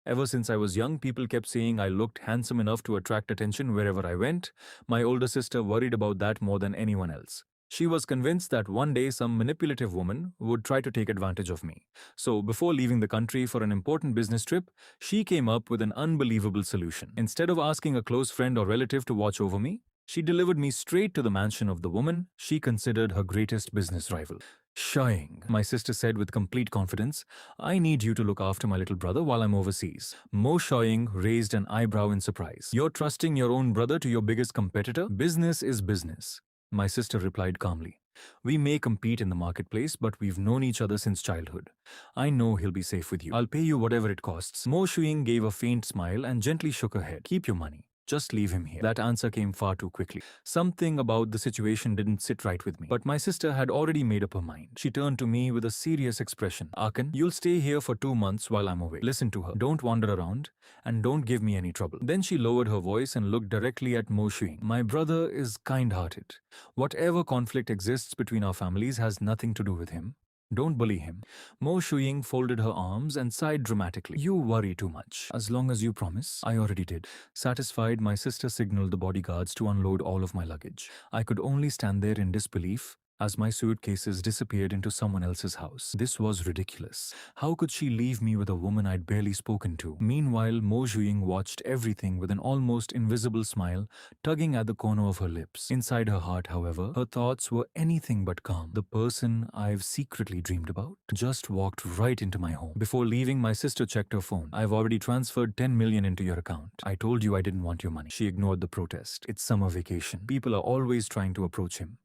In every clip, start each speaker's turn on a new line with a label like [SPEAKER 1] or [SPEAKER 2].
[SPEAKER 1] Ever since I was young, people kept saying I looked handsome enough to attract attention wherever I went. My older sister worried about that more than anyone else. She was convinced that one day some manipulative woman would try to take advantage of me. So, before leaving the country for an important business trip, she came up with an unbelievable solution. Instead of asking a close friend or relative to watch over me, she delivered me straight to the mansion of the woman she considered her greatest business rival. Shuying, my sister said with complete confidence, I need you to look after my little brother while I'm overseas. Mo Shuying raised an eyebrow in surprise. You're trusting your own brother to your biggest competitor? Business is business. My sister replied calmly. We may compete in the marketplace, but we've known each other since childhood. I know he'll be safe with you. I'll pay you whatever it costs. Mo Shuying gave a faint smile and gently shook her head. Keep your money. Just leave him here. That answer came far too quickly. Something about the situation didn't sit right with me. But my sister had already made up her mind. She turned to me with a serious expression. Akan, you'll stay here for 2 months while I'm away. Listen to her. Don't wander around and don't give me any trouble. Then she lowered her voice and looked directly at Mo Shuying. My brother is kind-hearted. Whatever conflict exists between our families has nothing to do with him. Don't bully him. Mo Shuying folded her arms and sighed dramatically. You worry too much. As long as you promise. I already did. Satisfied, my sister signaled the bodyguards to unload all of my luggage. I could only stand there in disbelief as my suitcases disappeared into someone else's house. This was ridiculous. How could she leave me with a woman I'd barely spoken to? Meanwhile, Mo Shuying watched everything with an almost invisible smile tugging at the corner of her lips. Inside her heart, however, her thoughts were anything but calm. The person I've secretly dreamed about just walked right into my home. Before leaving, my sister checked her phone. I've already transferred 10 million into your account. I told you I didn't want your money. She ignored the protest. It's summer vacation. People are always trying to approach him.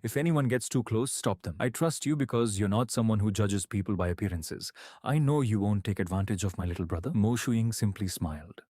[SPEAKER 1] If anyone gets too close, stop them. I trust you because you're not someone who judges people by appearances. I know you won't take advantage of my little brother. Mo Shuying simply smiled.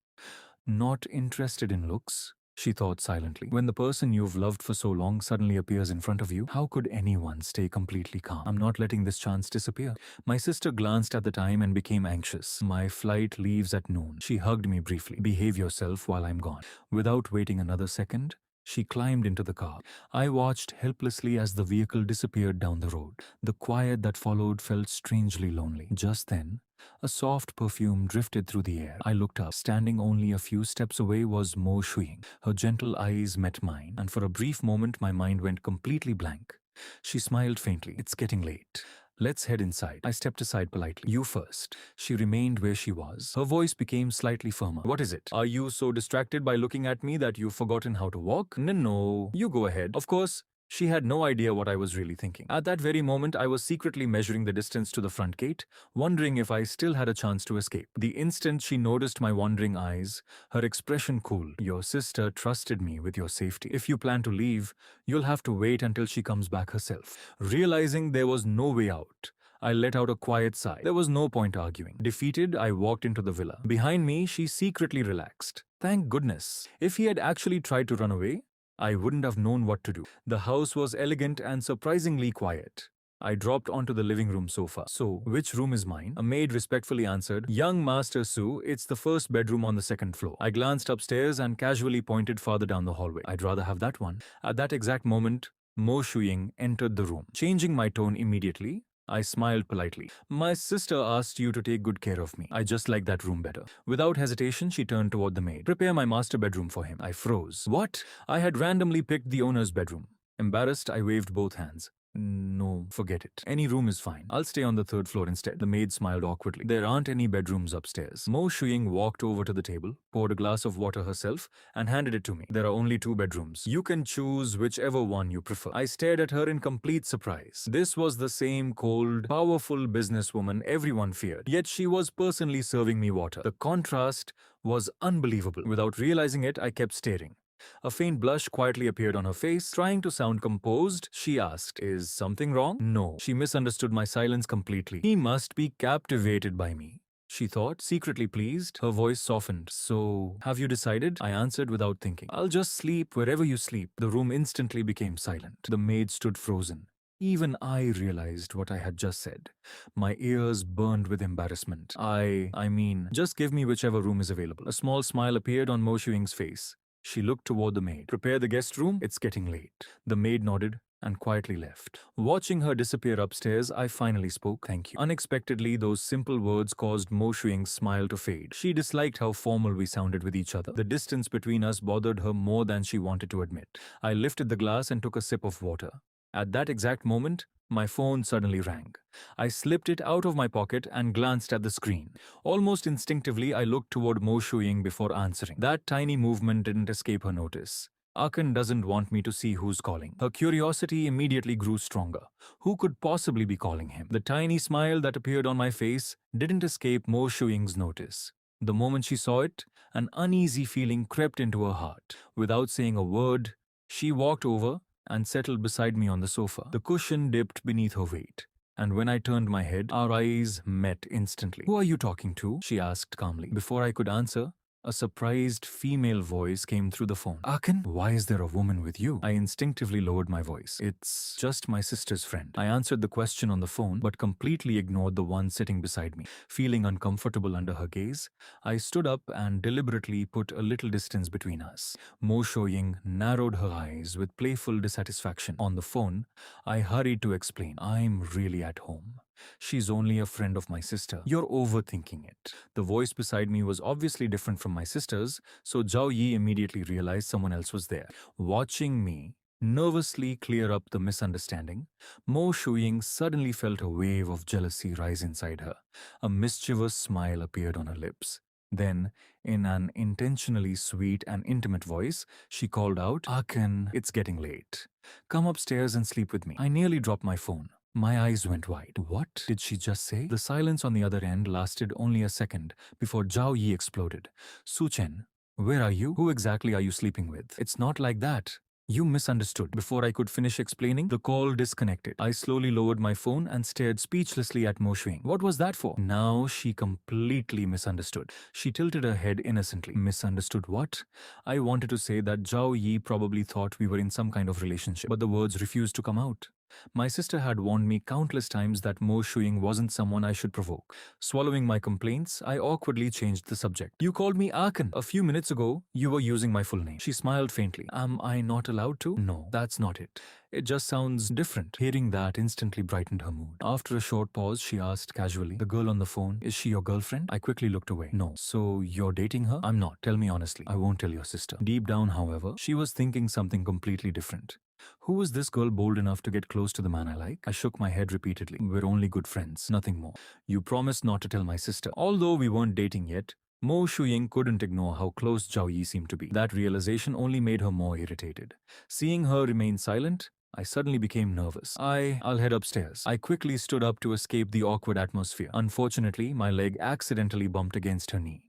[SPEAKER 1] Not interested in looks, she thought silently. When the person you've loved for so long suddenly appears in front of you, how could anyone stay completely calm? I'm not letting this chance disappear. My sister glanced at the time and became anxious. My flight leaves at noon. She hugged me briefly. Behave yourself while I'm gone. Without waiting another second, she climbed into the car. I watched helplessly as the vehicle disappeared down the road. The quiet that followed felt strangely lonely. Just then, a soft perfume drifted through the air. I looked up. Standing only a few steps away was Mo Shuying. Her gentle eyes met mine, and for a brief moment my mind went completely blank. She smiled faintly. It's getting late. Let's head inside. I stepped aside politely. You first. She remained where she was. Her voice became slightly firmer. What is it? Are you so distracted by looking at me that you've forgotten how to walk? No. You go ahead. Of course, she had no idea what I was really thinking. At that very moment, I was secretly measuring the distance to the front gate, wondering if I still had a chance to escape. The instant she noticed my wandering eyes, her expression cooled. Your sister trusted me with your safety. If you plan to leave, you'll have to wait until she comes back herself. Realizing there was no way out, I let out a quiet sigh. There was no point arguing. Defeated, I walked into the villa. Behind me, she secretly relaxed. Thank goodness. If he had actually tried to run away, I wouldn't have known what to do. The house was elegant and surprisingly quiet. I dropped onto the living room sofa. So, which room is mine? A maid respectfully answered, Young Master Su, it's the first bedroom on the second floor. I glanced upstairs and casually pointed farther down the hallway. I'd rather have that one. At that exact moment, Mo Shuying entered the room. Changing my tone immediately, I smiled politely. My sister asked you to take good care of me. I just like that room better. Without hesitation, she turned toward the maid. Prepare my master bedroom for him. I froze. What? I had randomly picked the owner's bedroom. Embarrassed, I waved both hands. No, forget it. Any room is fine. I'll stay on the third floor instead. The maid smiled awkwardly. There aren't any bedrooms upstairs. Mo Shuying walked over to the table, poured a glass of water herself, and handed it to me. There are only 2 bedrooms. You can choose whichever one you prefer. I stared at her in complete surprise. This was the same cold, powerful businesswoman everyone feared. Yet she was personally serving me water. The contrast was unbelievable. Without realizing it, I kept staring. A faint blush quietly appeared on her face. Trying to sound composed, she asked, Is something wrong? No. She misunderstood my silence completely. He must be captivated by me, she thought, secretly pleased. Her voice softened. So, have you decided? I answered without thinking. I'll just sleep wherever you sleep. The room instantly became silent. The maid stood frozen. Even I realized what I had just said. My ears burned with embarrassment. I mean, just give me whichever room is available. A small smile appeared on Mo Shuying's face. She looked toward the maid. Prepare the guest room. It's getting late. The maid nodded, and quietly left. Watching her disappear upstairs, I finally spoke, "Thank you." Unexpectedly, those simple words caused Mo Shuying's smile to fade. She disliked how formal we sounded with each other. The distance between us bothered her more than she wanted to admit. I lifted the glass and took a sip of water. At that exact moment, my phone suddenly rang. I slipped it out of my pocket and glanced at the screen. Almost instinctively, I looked toward Mo Shuying before answering. That tiny movement didn't escape her notice. Akan doesn't want me to see who's calling. Her curiosity immediately grew stronger. Who could possibly be calling him? The tiny smile that appeared on my face didn't escape Mo Shuying's notice. The moment she saw it, an uneasy feeling crept into her heart. Without saying a word, she walked over and settled beside me on the sofa. The cushion dipped beneath her weight, and when I turned my head, our eyes met instantly. "Who are you talking to?" she asked calmly. Before I could answer, a surprised female voice came through the phone. "Akin, why is there a woman with you?" I instinctively lowered my voice. "It's just my sister's friend." I answered the question on the phone, but completely ignored the one sitting beside me. Feeling uncomfortable under her gaze, I stood up and deliberately put a little distance between us. Mo Shuying narrowed her eyes with playful dissatisfaction. On the phone, I hurried to explain, "I'm really at home. She's only a friend of my sister. You're overthinking it." The voice beside me was obviously different from my sister's, so Zhao Yi immediately realized someone else was there. Watching me nervously clear up the misunderstanding, Mo Shuying suddenly felt a wave of jealousy rise inside her. A mischievous smile appeared on her lips. Then, in an intentionally sweet and intimate voice, she called out, "Akan, it's getting late. Come upstairs and sleep with me." I nearly dropped my phone. My eyes went wide. What did she just say? The silence on the other end lasted only a second before Zhao Yi exploded. "Su Chen, where are you? Who exactly are you sleeping with? It's not like that. You misunderstood." Before I could finish explaining, the call disconnected. I slowly lowered my phone and stared speechlessly at Mo Shuying. What was that for? Now she completely misunderstood. She tilted her head innocently. Misunderstood what? I wanted to say that Zhao Yi probably thought we were in some kind of relationship, but the words refused to come out. My sister had warned me countless times that Mo Shuying wasn't someone I should provoke. Swallowing my complaints, I awkwardly changed the subject. "You called me Akan. A few minutes ago, you were using my full name." She smiled faintly. "Am I not allowed to?" "No, that's not it. It just sounds different." Hearing that instantly brightened her mood. After a short pause, she asked casually, "The girl on the phone, is she your girlfriend?" I quickly looked away. "No." "So you're dating her?" "I'm not. Tell me honestly." "I won't tell your sister." Deep down, however, she was thinking something completely different. Who is this girl bold enough to get close to the man I like? I shook my head repeatedly. "We're only good friends, nothing more. You promised not to tell my sister." Although we weren't dating yet, Mo Shuying couldn't ignore how close Zhao Yi seemed to be. That realization only made her more irritated. Seeing her remain silent, I suddenly became nervous. I'll head upstairs." I quickly stood up to escape the awkward atmosphere. Unfortunately, my leg accidentally bumped against her knee.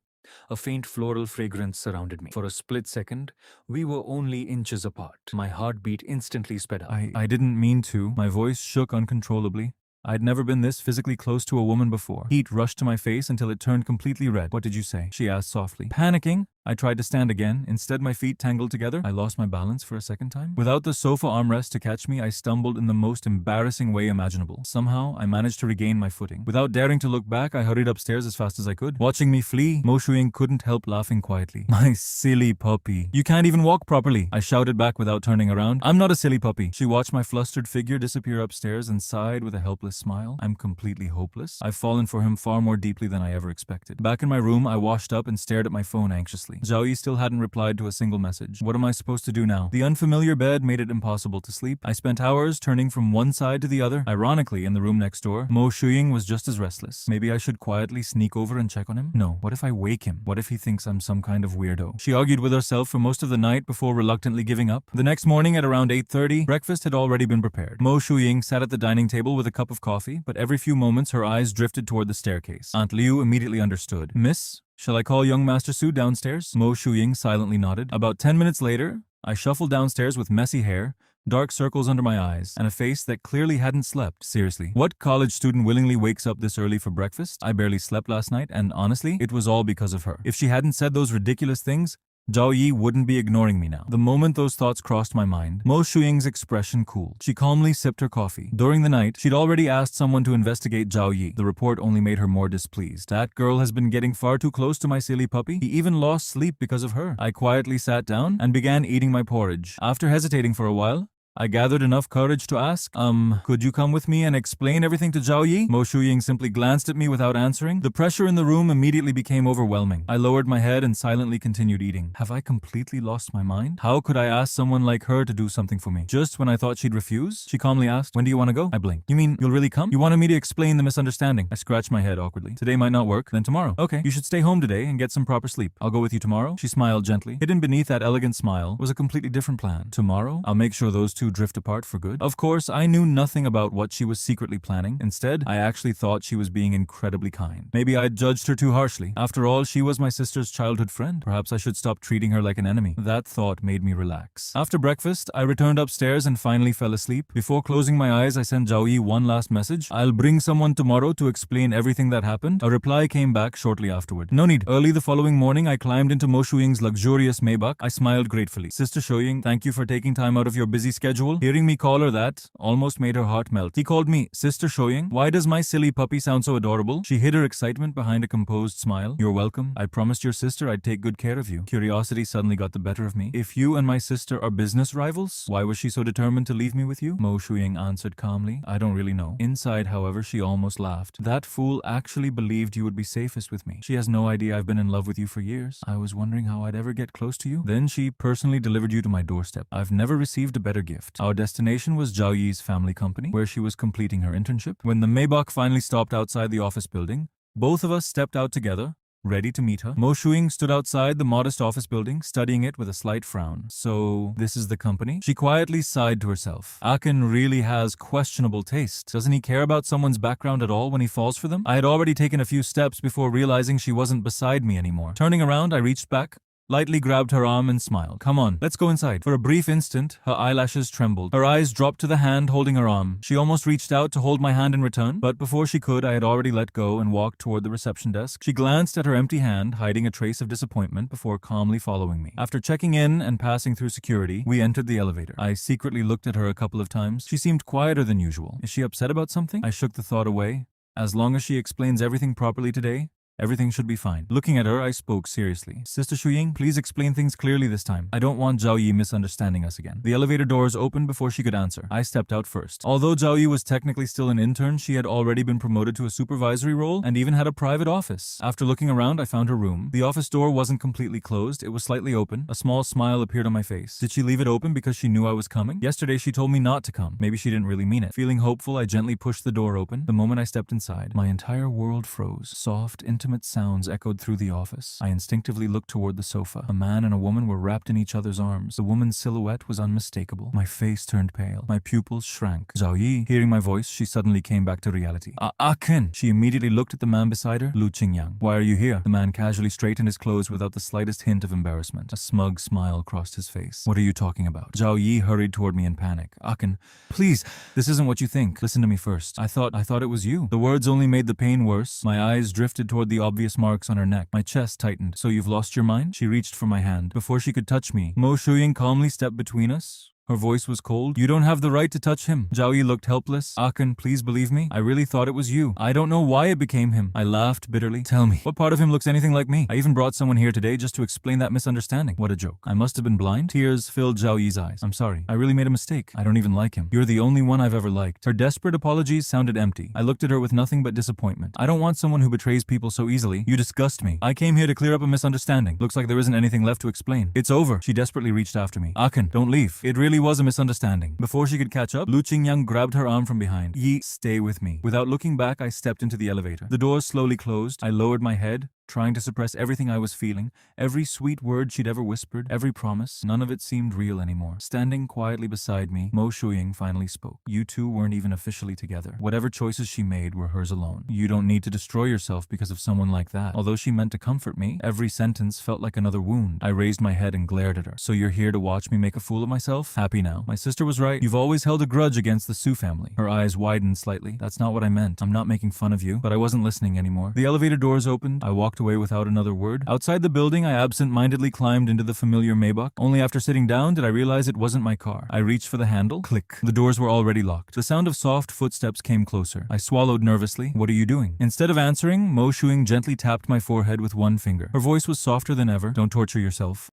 [SPEAKER 1] A faint floral fragrance surrounded me. For a split second, we were only inches apart. My heartbeat instantly sped up. I didn't mean to." My voice shook uncontrollably. I'd never been this physically close to a woman before. Heat rushed to my face until it turned completely red. "What did you say?" she asked softly. Panicking, I tried to stand again. Instead, my feet tangled together. I lost my balance for a second time. Without the sofa armrest to catch me, I stumbled in the most embarrassing way imaginable. Somehow, I managed to regain my footing. Without daring to look back, I hurried upstairs as fast as I could. Watching me flee, Mo Shuying couldn't help laughing quietly. "My silly puppy. You can't even walk properly," I shouted back without turning around. "I'm not a silly puppy." She watched my flustered figure disappear upstairs and sighed with a helpless smile. "I'm completely hopeless. I've fallen for him far more deeply than I ever expected." Back in my room, I washed up and stared at my phone anxiously. Zhao Yi still hadn't replied to a single message. What am I supposed to do now? The unfamiliar bed made it impossible to sleep. I spent hours turning from one side to the other. Ironically, in the room next door, Mo Shuying was just as restless. Maybe I should quietly sneak over and check on him? No. What if I wake him? What if he thinks I'm some kind of weirdo? She argued with herself for most of the night before reluctantly giving up. The next morning at around 8:30, breakfast had already been prepared. Mo Shuying sat at the dining table with a cup of coffee, but every few moments her eyes drifted toward the staircase. Aunt Liu immediately understood. "Miss, shall I call young Master Su downstairs?" Mo Shuying silently nodded. About 10 minutes later, I shuffled downstairs with messy hair, dark circles under my eyes, and a face that clearly hadn't slept. Seriously, what college student willingly wakes up this early for breakfast? I barely slept last night, and honestly, it was all because of her. If she hadn't said those ridiculous things, Zhao Yi wouldn't be ignoring me now. The moment those thoughts crossed my mind, Mo Shuying's expression cooled. She calmly sipped her coffee. During the night, she'd already asked someone to investigate Zhao Yi. The report only made her more displeased. "That girl has been getting far too close to my silly puppy. He even lost sleep because of her." I quietly sat down and began eating my porridge. After hesitating for a while, I gathered enough courage to ask, could you come with me and explain everything to Zhao Yi? Mo Shuying simply glanced at me without answering. The pressure in the room immediately became overwhelming. I lowered my head and silently continued eating. Have I completely lost my mind? How could I ask someone like her to do something for me? Just when I thought she'd refuse, she calmly asked, when do you want to go? I blinked. You mean you'll really come? You wanted me to explain the misunderstanding. I scratched my head awkwardly. Today might not work, then tomorrow. Okay, you should stay home today and get some proper sleep. I'll go with you tomorrow. She smiled gently. Hidden beneath that elegant smile was a completely different plan. Tomorrow, I'll make sure those two drift apart for good. Of course, I knew nothing about what she was secretly planning. Instead, I actually thought she was being incredibly kind. Maybe I'd judged her too harshly. After all, she was my sister's childhood friend. Perhaps I should stop treating her like an enemy. That thought made me relax. After breakfast, I returned upstairs and finally fell asleep. Before closing my eyes, I sent Zhao Yi one last message. I'll bring someone tomorrow to explain everything that happened. A reply came back shortly afterward. No need. Early the following morning, I climbed into Mo Shuying's luxurious Maybach. I smiled gratefully. Sister Shuying, thank you for taking time out of your busy schedule. Hearing me call her that almost made her heart melt. He called me Sister Shuying. Why does my silly puppy sound so adorable? She hid her excitement behind a composed smile. You're welcome. I promised your sister I'd take good care of you. Curiosity suddenly got the better of me. If you and my sister are business rivals, why was she so determined to leave me with you? Mo Shuying answered calmly. I don't really know. Inside, however, she almost laughed. That fool actually believed you would be safest with me. She has no idea I've been in love with you for years. I was wondering how I'd ever get close to you. Then she personally delivered you to my doorstep. I've never received a better gift. Our destination was Zhao Yi's family company, where she was completing her internship. When the Maybach finally stopped outside the office building, both of us stepped out together, ready to meet her. Mo Shuying stood outside the modest office building, studying it with a slight frown. So, this is the company? She quietly sighed to herself. Akin really has questionable taste. Doesn't he care about someone's background at all when he falls for them? I had already taken a few steps before realizing she wasn't beside me anymore. Turning around, I reached back, lightly grabbed her arm and smiled. Come on, let's go inside. For a brief instant, her eyelashes trembled. Her eyes dropped to the hand holding her arm. She almost reached out to hold my hand in return, but before she could, I had already let go and walked toward the reception desk. She glanced at her empty hand, hiding a trace of disappointment before calmly following me. After checking in and passing through security, we entered the elevator. I secretly looked at her a couple of times. She seemed quieter than usual. Is she upset about something? I shook the thought away. As long as she explains everything properly today, everything should be fine. Looking at her, I spoke seriously. Sister Shuying, please explain things clearly this time. I don't want Zhao Yi misunderstanding us again. The elevator doors opened before she could answer. I stepped out first. Although Zhao Yi was technically still an intern, she had already been promoted to a supervisory role and even had a private office. After looking around, I found her room. The office door wasn't completely closed. It was slightly open. A small smile appeared on my face. Did she leave it open because she knew I was coming? Yesterday, she told me not to come. Maybe she didn't really mean it. Feeling hopeful, I gently pushed the door open. The moment I stepped inside, my entire world froze. Soft, intimate sounds echoed through the office. I instinctively looked toward the sofa. A man and a woman were wrapped in each other's arms. The woman's silhouette was unmistakable. My face turned pale. My pupils shrank. Zhao Yi, hearing my voice, she suddenly came back to reality. Akin! She immediately looked at the man beside her, Lu Qingyang. Why are you here? The man casually straightened his clothes without the slightest hint of embarrassment. A smug smile crossed his face. What are you talking about? Zhao Yi hurried toward me in panic. Akin, please, this isn't what you think. Listen to me first. I thought it was you. The words only made the pain worse. My eyes drifted toward the obvious marks on her neck. My chest tightened. So you've lost your mind? She reached for my hand. Before she could touch me, Mo Shuying calmly stepped between us. Her voice was cold. You don't have the right to touch him. Zhao Yi looked helpless. Akin, please believe me. I really thought it was you. I don't know why it became him. I laughed bitterly. Tell me, what part of him looks anything like me? I even brought someone here today just to explain that misunderstanding. What a joke. I must have been blind. Tears filled Zhao Yi's eyes. I'm sorry. I really made a mistake. I don't even like him. You're the only one I've ever liked. Her desperate apologies sounded empty. I looked at her with nothing but disappointment. I don't want someone who betrays people so easily. You disgust me. I came here to clear up a misunderstanding. Looks like there isn't anything left to explain. It's over. She desperately reached after me. Akin, don't leave. It really was a misunderstanding. Before she could catch up, Lu Qingyang grabbed her arm from behind. Yi, stay with me. Without looking back, I stepped into the elevator. The doors slowly closed. I lowered my head, trying to suppress everything I was feeling, every sweet word she'd ever whispered, every promise. None of it seemed real anymore. Standing quietly beside me, Mo Shuying finally spoke. You two weren't even officially together. Whatever choices she made were hers alone. You don't need to destroy yourself because of someone like that. Although she meant to comfort me, every sentence felt like another wound. I raised my head and glared at her. So you're here to watch me make a fool of myself? Happy now. My sister was right. You've always held a grudge against the Su family. Her eyes widened slightly. That's not what I meant. I'm not making fun of you, but I wasn't listening anymore. The elevator doors opened. I walked away without another word. Outside the building, I absent-mindedly climbed into the familiar Maybach. Only after sitting down did I realize it wasn't my car. I reached for the handle. Click. The doors were already locked. The sound of soft footsteps came closer. I swallowed nervously. What are you doing? Instead of answering, Mo Shuying gently tapped my forehead with one finger. Her voice was softer than ever. Don't torture yourself.